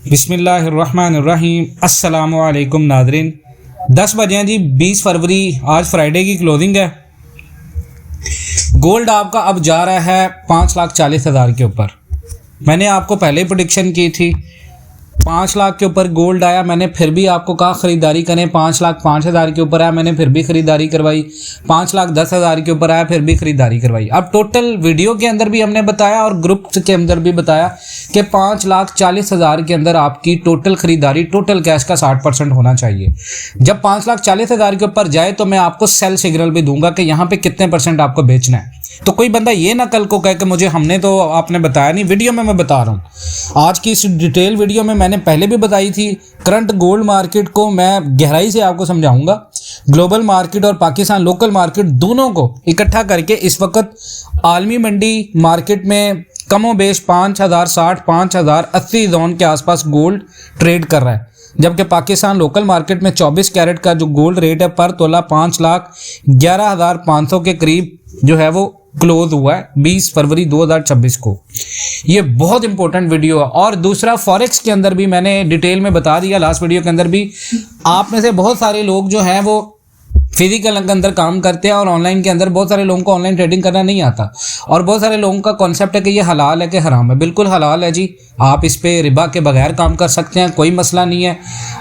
बिस्मिल्लाहिर्रहमानिर्रहीम। अस्सलामु अलैकुम नादरीन। 10 बजे हैं जी, 20 फरवरी, आज फ्राइडे की क्लोजिंग है। गोल्ड आपका अब जा रहा है 5,40,000 के ऊपर। मैंने आपको पहले ही प्रेडिक्शन की थी 5 लाख के ऊपर गोल्ड आया, मैंने फिर भी आपको कहा ख़रीदारी करें। 5,05,000 के ऊपर आया, मैंने फिर भी ख़रीदारी करवाई। 5,10,000 के ऊपर आया, फिर भी ख़रीदारी करवाई। अब टोटल वीडियो के अंदर भी हमने बताया और ग्रुप के अंदर भी बताया कि 5,40,000 के अंदर आपकी टोटल ख़रीदारी, टोटल कैश का 60% होना चाहिए। जब 5,40,000 के ऊपर जाए तो मैं आपको सेल सिग्नल भी दूंगा कि यहाँ पे कितने % आपको बेचना है। तो कोई बंदा ये ना कल को कहे कि मुझे हमने तो आपने बताया नहीं। वीडियो में मैं बता रहा हूँ। आज की इस डिटेल वीडियो में मैंने पहले भी बताई थी। करंट गोल्ड मार्केट को मैं गहराई से आपको समझाऊंगा। ग्लोबल मार्केट और पाकिस्तान लोकल मार्केट दोनों को इकट्ठा करके इस वक्त आलमी मंडी मार्केट में कमो बेश 5,060 5,080 जोन के आसपास गोल्ड ट्रेड कर रहा है, जबकि पाकिस्तान लोकल मार्केट में 24 कैरेट का जो गोल्ड रेट है पर तोला 5,11,500 के करीब जो है वो क्लोज हुआ है 20 फरवरी 2026 को। ये बहुत इंपॉर्टेंट वीडियो है। और दूसरा, फॉरेक्स के अंदर भी मैंने डिटेल में बता दिया लास्ट वीडियो के अंदर भी। आप में से बहुत सारे लोग जो हैं वो फिजिकल के अंदर काम करते हैं और ऑनलाइन के अंदर बहुत सारे लोगों को ऑनलाइन ट्रेडिंग करना नहीं आता, और बहुत सारे लोगों का कॉन्सेप्ट है कि ये हलाल है कि हराम है। बिल्कुल हलाल है जी, आप इस पे रिबा के बगैर काम कर सकते हैं, कोई मसला नहीं है।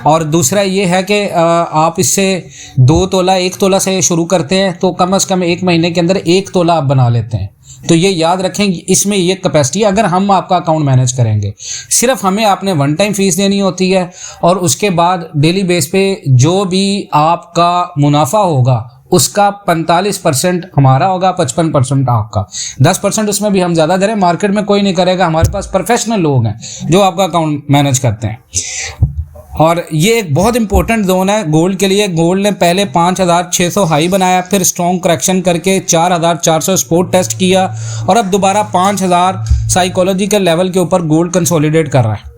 और दूसरा ये है कि आप इससे 2 तोला 1 तोला से शुरू करते हैं तो कम से कम 1 महीने के अंदर 1 तोला आप बना लेते हैं। तो ये याद रखें, इसमें ये कैपेसिटी अगर हम आपका अकाउंट मैनेज करेंगे, सिर्फ हमें आपने 1 टाइम फीस देनी होती है और उसके बाद डेली बेस पे जो भी आपका मुनाफा होगा उसका 45% हमारा होगा, 55% आपका, 10% उसमें भी हम ज़्यादा दे रहे हैं। मार्केट में कोई नहीं करेगा, हमारे पास प्रोफेशनल लोग हैं जो आपका अकाउंट मैनेज करते हैं। और ये एक बहुत इंपॉर्टेंट जोन है गोल्ड के लिए। गोल्ड ने पहले 5,600 हाई बनाया, फिर स्ट्रॉन्ग करेक्शन करके 4,400 सपोर्ट टेस्ट किया और अब दोबारा 5,000 साइकोलॉजिकल लेवल के ऊपर गोल्ड कंसोलिडेट कर रहा है।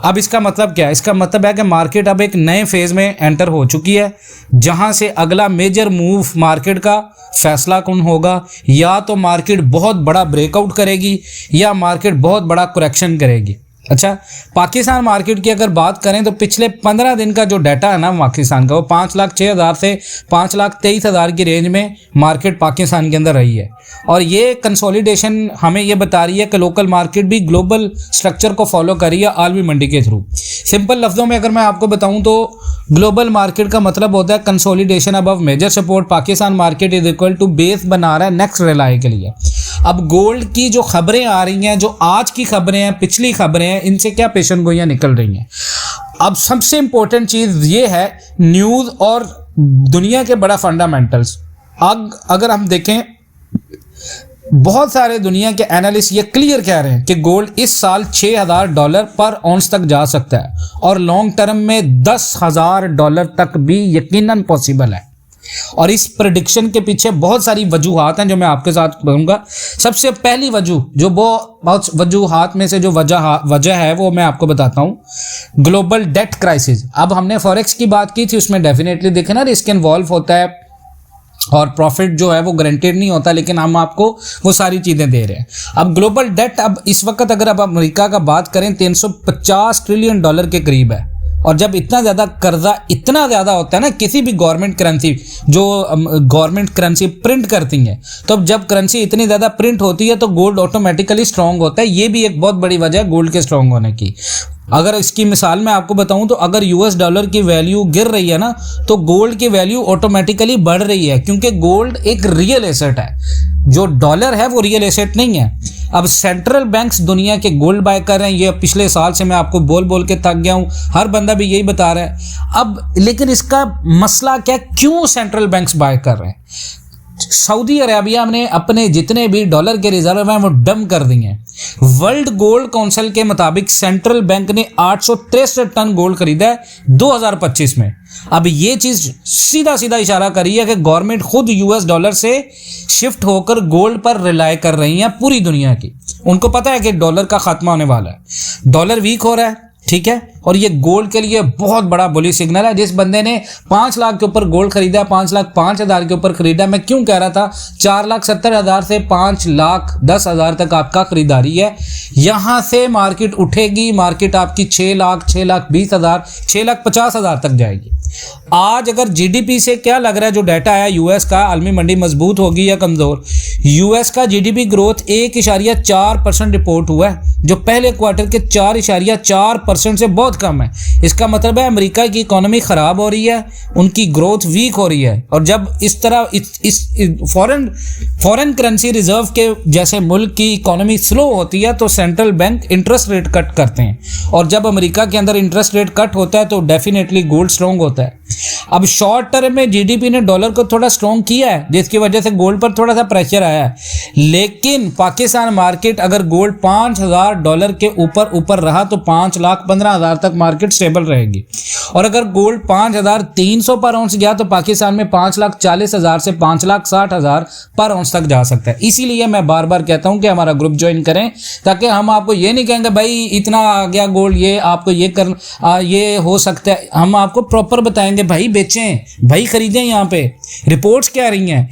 अब इसका मतलब क्या है? इसका मतलब है कि मार्केट अब एक नए फेज़ में एंटर हो चुकी है, जहां से अगला मेजर मूव मार्केट का फैसला कौन होगा। या तो मार्केट बहुत बड़ा ब्रेकआउट करेगी या मार्केट बहुत बड़ा करेक्शन करेगी। अच्छा, पाकिस्तान मार्केट की अगर बात करें तो पिछले 15 दिन का जो डाटा है ना पाकिस्तान का, वो 5,06,000 से 5,23,000 की रेंज में मार्केट पाकिस्तान के अंदर रही है। और ये कंसोलिडेशन हमें ये बता रही है कि लोकल मार्केट भी ग्लोबल स्ट्रक्चर को फॉलो कर रही है आलमी मंडी के थ्रू। सिंपल लफ्ज़ों में अगर मैं आपको बताऊं तो ग्लोबल मार्केट का मतलब होता है consolidation above major support. Pakistan market is equal to base बना रहा है नेक्स्ट रिलाई के लिए। अब गोल्ड की जो खबरें आ रही हैं, जो आज की खबरें हैं, पिछली खबरें हैं, इनसे क्या पेशन गोइयां निकल रही हैं। अब सबसे इंपॉर्टेंट चीज़ ये है न्यूज़ और दुनिया के बड़ा फंडामेंटल्स। अगर हम देखें, बहुत सारे दुनिया के एनालिस्ट ये क्लियर कह रहे हैं कि गोल्ड इस साल $6,000 पर ऑन्स तक जा सकता है और लॉन्ग टर्म में $10,000 तक भी यकीनन पॉसिबल है। और इस प्रेडिक्शन के पीछे बहुत सारी वजूहात हैं जो मैं आपके साथ कहूँगा। सबसे पहली वजह, जो बहुत वजूहात में से जो वजह है वो मैं आपको बताता हूँ, ग्लोबल डेट क्राइसिस। अब हमने फॉरेक्स की बात की थी, उसमें डेफिनेटली देखे ना रिस्क इन्वॉल्व होता है और प्रॉफिट जो है वो गारंटेड नहीं होता, लेकिन हम आपको वो सारी चीज़ें दे रहे हैं। अब ग्लोबल डेट अब इस वक्त अगर अब अमेरिका का बात करें $350 ट्रिलियन के करीब है। और जब इतना ज़्यादा कर्जा इतना ज़्यादा होता है ना, किसी भी गवर्नमेंट करेंसी जो गवर्नमेंट करेंसी प्रिंट करती हैं, तो जब करेंसी इतनी ज़्यादा प्रिंट होती है तो गोल्ड ऑटोमेटिकली स्ट्रॉन्ग होता है। ये भी एक बहुत बड़ी वजह है गोल्ड के स्ट्रॉन्ग होने की। अगर इसकी मिसाल मैं आपको बताऊं तो अगर $US की वैल्यू गिर रही है ना, तो गोल्ड की वैल्यू ऑटोमेटिकली बढ़ रही है, क्योंकि गोल्ड एक रियल एसेट है। जो डॉलर है वो रियल एसेट नहीं है। अब सेंट्रल बैंक्स दुनिया के गोल्ड बाय कर रहे हैं, ये पिछले साल से मैं आपको बोल बोल के थक गया हूँ, हर बंदा भी यही बता रहा है। अब लेकिन इसका मसला क्या, क्यों सेंट्रल बैंक्स बाय कर रहे हैं? सऊदी अरेबिया ने अपने जितने भी डॉलर के रिजर्व हैं वो डम कर दिए हैं। वर्ल्ड गोल्ड काउंसिल के मुताबिक सेंट्रल बैंक ने 863 टन गोल्ड खरीदा है 2025 में। अब ये चीज़ सीधा सीधा इशारा करी है कि गवर्नमेंट खुद $US से शिफ्ट होकर गोल्ड पर रिलाय कर रही है पूरी दुनिया की। उनको पता है कि डॉलर का खात्मा होने वाला है, डॉलर वीक हो रहा है, ठीक है, और ये गोल्ड के लिए बहुत बड़ा बुलिश सिग्नल है। जिस बंदे ने 5 लाख के ऊपर गोल्ड खरीदा, 5,05,000 के ऊपर खरीदा, मैं क्यों कह रहा था 4,70,000 से 5,10,000 तक आपका खरीदारी है। यहां से मार्केट उठेगी, मार्केट आपकी 6 लाख, 6,20,000, 6,50,000 तक जाएगी। आज अगर जीडीपी से क्या लग रहा है, जो डाटा आया यूएस का, आलमी मंडी मजबूत होगी या कमजोर? यूएस का जीडीपी ग्रोथ 1.4% रिपोर्ट हुआ है, जो पहले क्वार्टर के 4.4% से बहुत कम है। इसका मतलब है अमेरिका की इकोनॉमी खराब हो रही है, उनकी ग्रोथ वीक हो रही है। और जब इस तरह इस फॉरेन करेंसी रिजर्व के जैसे मुल्क की इकोनॉमी स्लो होती है तो central bank interest rate cut करते हैं, और जब अमेरिका के अंदर इंटरेस्ट रेट कट होता है तो डेफिनेटली गोल्ड स्ट्रॉन्ग होता है। अब शॉर्ट टर्म में जीडीपी ने डॉलर को थोड़ा स्ट्रॉन्ग किया है, जिसकी वजह से गोल्ड पर थोड़ा सा प्रेशर आया है। लेकिन पाकिस्तान मार्केट अगर गोल्ड $5,000 के ऊपर रहा तो 5,15,000 तक मार्केट स्टेबल रहेगी। और अगर गोल्ड 5,300 पर आउंस गया तो पाकिस्तान में 5,40,000 से 5,60,000 पर आउंस तक जा सकता है। इसीलिए मैं बार बार कहता हूं कि हमारा ग्रुप ज्वाइन करें, ताकि हम आपको ये नहीं कहेंगे भाई इतना आ गया गोल्ड, ये आपको ये हो सकता है। हम आपको प्रॉपर बताएंगे भाई बेचें, भाई खरीदें। यहाँ पे रिपोर्ट्स क्या रही हैं,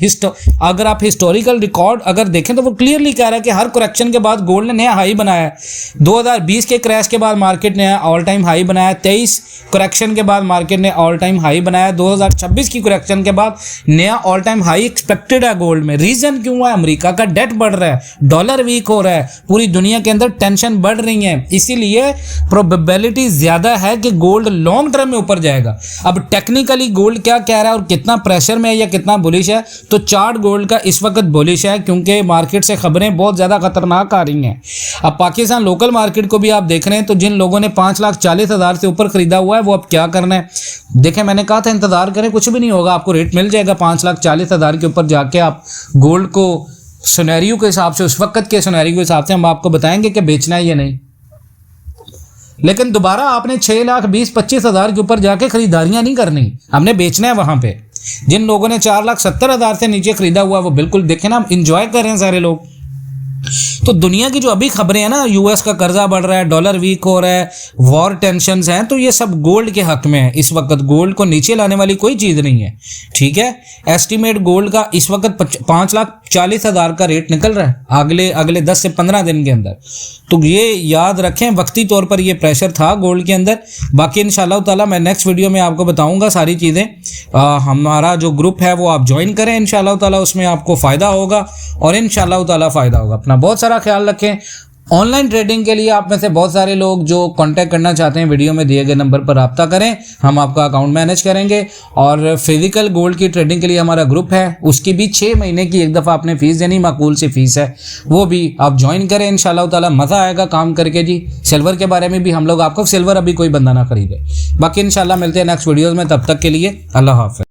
अगर आप हिस्टोरिकल रिकॉर्ड अगर देखें तो वो क्लियरली कह रहा है कि हर करेक्शन के बाद गोल्ड ने नया हाई बनाया है। 2020 के क्रैश के बाद मार्केट ने ऑल टाइम हाई बनाया, 23 करेक्शन के बाद मार्केट ने ऑल टाइम हाई बनाया, 2026 की करेक्शन के बाद नया ऑल टाइम हाई एक्सपेक्टेड है गोल्ड में। रीजन क्यों है? अमेरिका का डेट बढ़ रहा है, डॉलर वीक हो रहा है, पूरी दुनिया के अंदर टेंशन बढ़ रही है, इसीलिए प्रोबेबिलिटी ज्यादा है कि गोल्ड लॉन्ग टर्म में ऊपर जाएगा। अब टेक्निकली गोल्ड क्या कह रहा है और कितना प्रेशर में है या कितना बुलिश है, तो चार्ट गोल्ड का इस वक्त बुलिश है, क्योंकि मार्केट से खबरें बहुत ज्यादा खतरनाक आ रही हैं। अब पाकिस्तान लोकल मार्केट को भी आप देख रहे हैं, तो जिन लोगों ने 5,40,000 से ऊपर खरीदा हुआ है वो अब क्या करना है? देखें, मैंने कहा था इंतजार करें, कुछ भी नहीं होगा, आपको रेट मिल जाएगा 5,40,000 के ऊपर जाके। आप गोल्ड को सिनेरियो के हिसाब से, उस वक्त के सिनेरियो के हिसाब से हम आपको बताएंगे कि बेचना है या नहीं। लेकिन दोबारा आपने 6,20,25,000 के ऊपर जाके खरीदारियां नहीं करनी, हमने बेचना है वहां पे। जिन लोगों ने 4,70,000 से नीचे खरीदा हुआ वो बिल्कुल देखें ना, हम इंजॉय कर रहे हैं सारे लोग। तो दुनिया की जो अभी खबरें हैं ना, यूएस का कर्जा बढ़ रहा है, डॉलर वीक हो रहा है, वॉर टेंशंस हैं, तो ये सब गोल्ड के हक में है। इस वक्त गोल्ड को नीचे लाने वाली कोई चीज नहीं है, ठीक है। एस्टिमेट गोल्ड का इस वक्त 5,40,000 का रेट निकल रहा है अगले 10 से 15 दिन के अंदर। तो ये याद रखें, वक्ती तौर पर ये प्रेशर था गोल्ड के अंदर। बाकी इंशाल्लाह ताला मैं नेक्स्ट वीडियो में आपको बताऊंगा सारी चीज़ें। हमारा जो ग्रुप है वो आप ज्वाइन करें इंशाल्लाह ताला, उसमें आपको फ़ायदा होगा और इंशाल्लाह ताला फ़ायदा होगा। अपना बहुत सारा ख्याल रखें। ऑनलाइन ट्रेडिंग के लिए आप में से बहुत सारे लोग जो कांटेक्ट करना चाहते हैं, वीडियो में दिए गए नंबर पर रब्ता करें, हम आपका अकाउंट मैनेज करेंगे। और फिजिकल गोल्ड की ट्रेडिंग के लिए हमारा ग्रुप है, उसकी भी 6 महीने की एक दफ़ा आपने फीस देनी, माकूल सी फीस है, वो भी आप ज्वाइन करें इंशाल्लाह ताला। मज़ा आएगा काम करके जी। सिल्वर के बारे में भी हम लोग आपको, सिल्वर अभी कोई बंदा ना खरीदे। बाकी इंशाल्लाह मिलते हैं नेक्स्ट वीडियोज़ में, तब तक के लिए अल्लाह हाफ़िज़।